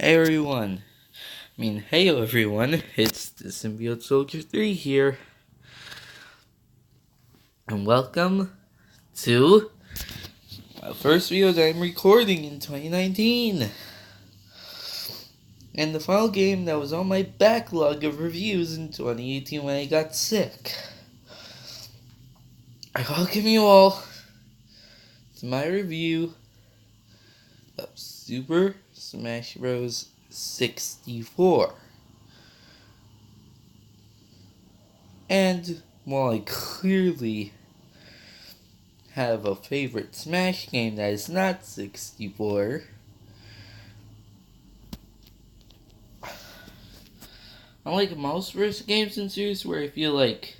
Hey everyone, heyo everyone, it's the Symbiote Soldier 3 here, and welcome to my first video that I'm recording in 2019, and the final game that was on my backlog of reviews in 2018 when I got sick. I welcome you all to my review of Super Smash Bros. 64. And while I clearly have a favorite Smash game that is not 64, unlike most first games in series where I feel like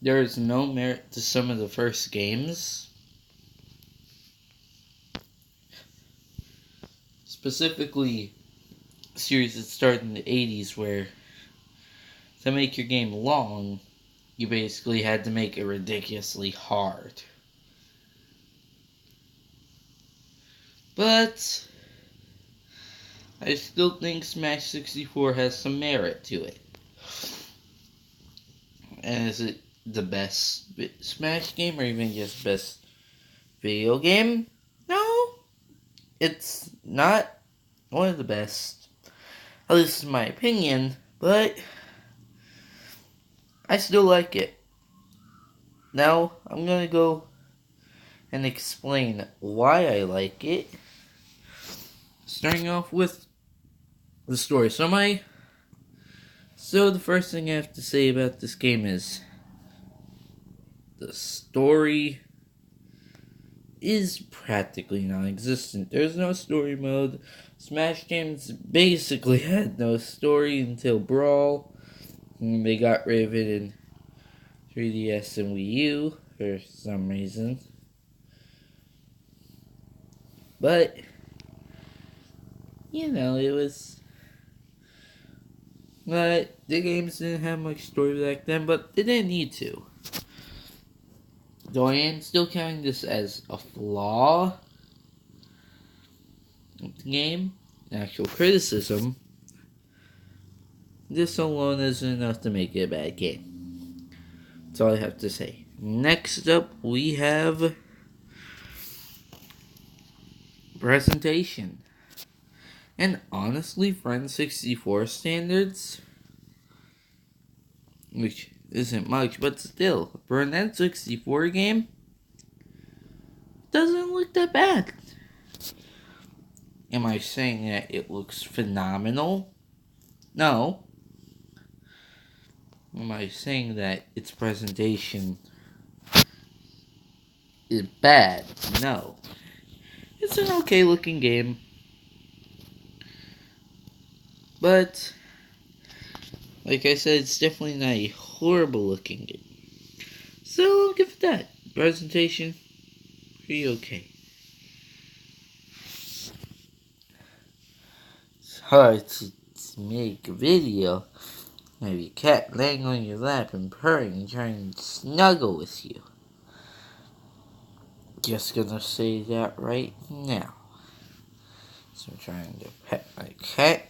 there is no merit to some of the first games, specifically series that started in the 80s where to make your game long, you basically had to make it ridiculously hard. But I still think Smash 64 has some merit to it. And is it the best Smash game or even just best video game? No, it's not one of the best, at least in my opinion, but I still like it. Now, I'm gonna go and explain why I like it, starting off with the story. So the first thing I have to say about this game is the story is practically non-existent. There's no story mode. Smash games basically had no story until Brawl. And they got rid of it in 3DS and Wii U for some reason. But, it was... But the games didn't have much story back then, but they didn't need to. Though I am still counting this as a flaw of the game, actual criticism, this alone isn't enough to make it a bad game. That's all I have to say. Next up, we have presentation. And honestly, for N64 standards, which isn't much, but still, for an N64 game, doesn't look that bad. Am I saying that it looks phenomenal? No. Am I saying that its presentation is bad? No. It's an okay looking game. But, like I said, it's definitely not a horrible looking game. So I'll give it that. Presentation, pretty okay. It's hard to make a video of your cat laying on your lap and purring and trying to snuggle with you. Just gonna say that right now. So I'm trying to pet my cat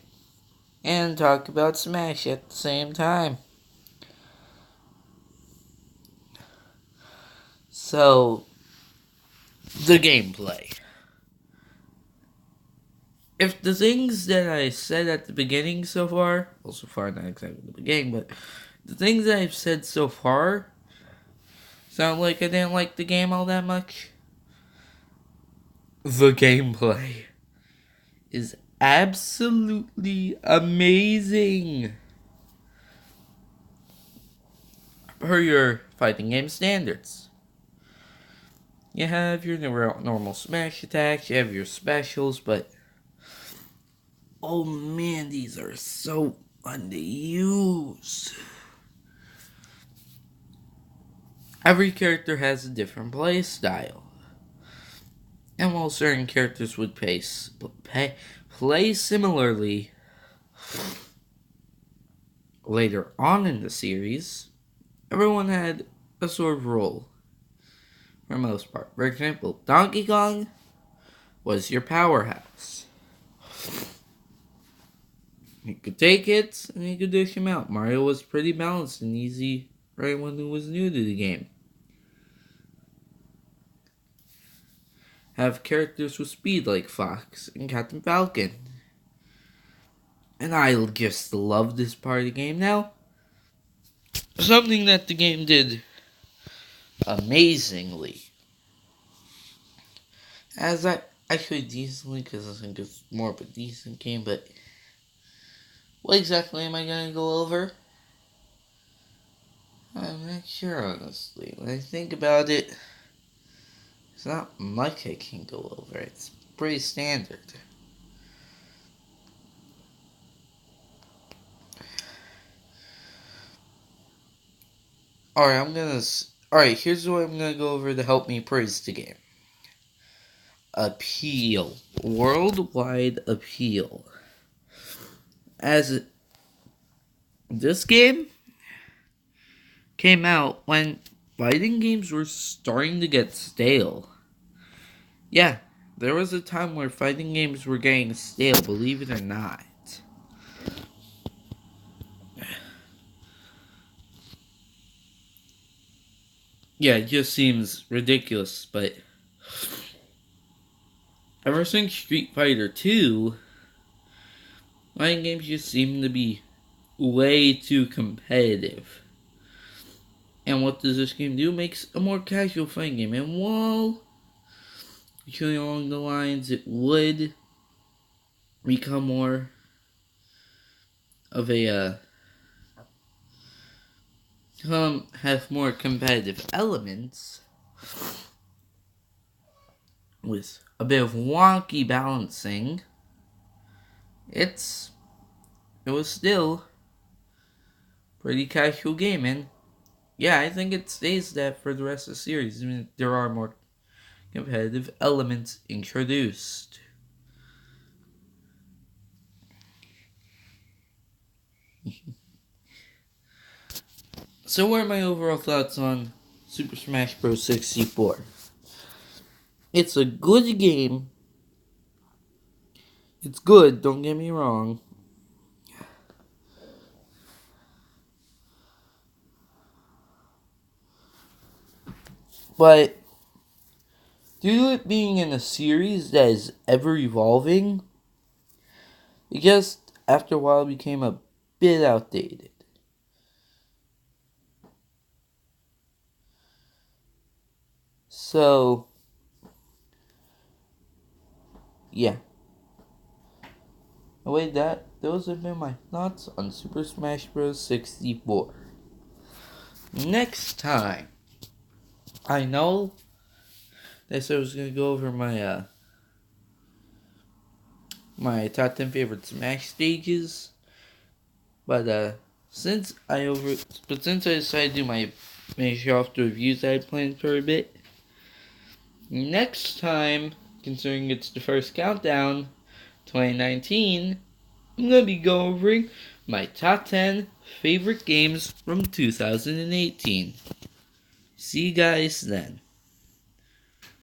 and talk about Smash at the same time. So, the gameplay. If the things that I said at the beginning so far, well, so far not exactly the beginning, but the things that I've said so far sound like I didn't like the game all that much, the gameplay is absolutely amazing per your fighting game standards. You have your normal smash attacks, you have your specials, but oh man, these are so underused. Every character has a different play style. And while certain characters would play similarly later on in the series, everyone had a sort of role, for the most part. For example, Donkey Kong was your powerhouse. You could take hits and you could dish them out. Mario was pretty balanced and easy for anyone who was new to the game. Have characters with speed like Fox and Captain Falcon. And I just love this part of the game now. Something that the game did amazingly. As I actually decently, because I think it's more of a decent game, but what exactly am I going to go over? I'm not sure, honestly. When I think about it, there's not much I can go over. It's pretty standard. Alright, here's what I'm gonna go over to help me praise the game. Appeal. Worldwide appeal. As this game came out when fighting games were starting to get stale. Yeah, there was a time where fighting games were getting stale, believe it or not. Yeah, it just seems ridiculous, but ever since Street Fighter 2, fighting games just seem to be way too competitive. And what does this game do? It makes a more casual fighting game. And while going along the lines, it would become more of a have more competitive elements with a bit of wonky balancing. It was still pretty casual game, and yeah, I think it stays that for the rest of the series. I mean, there are more competitive elements introduced. So what are my overall thoughts on Super Smash Bros. 64? It's a good game. It's good, don't get me wrong. But due to it being in a series that is ever evolving, it just after a while became a bit outdated. So, yeah. With that, those have been my thoughts on Super Smash Bros. 64. Next time, I know that I was going to go over my my top 10 favorite Smash stages, but since I decided to do my finish off the reviews I had planned for a bit, next time, considering it's the first countdown, 2019, I'm going to be going over my top 10 favorite games from 2018. See you guys then.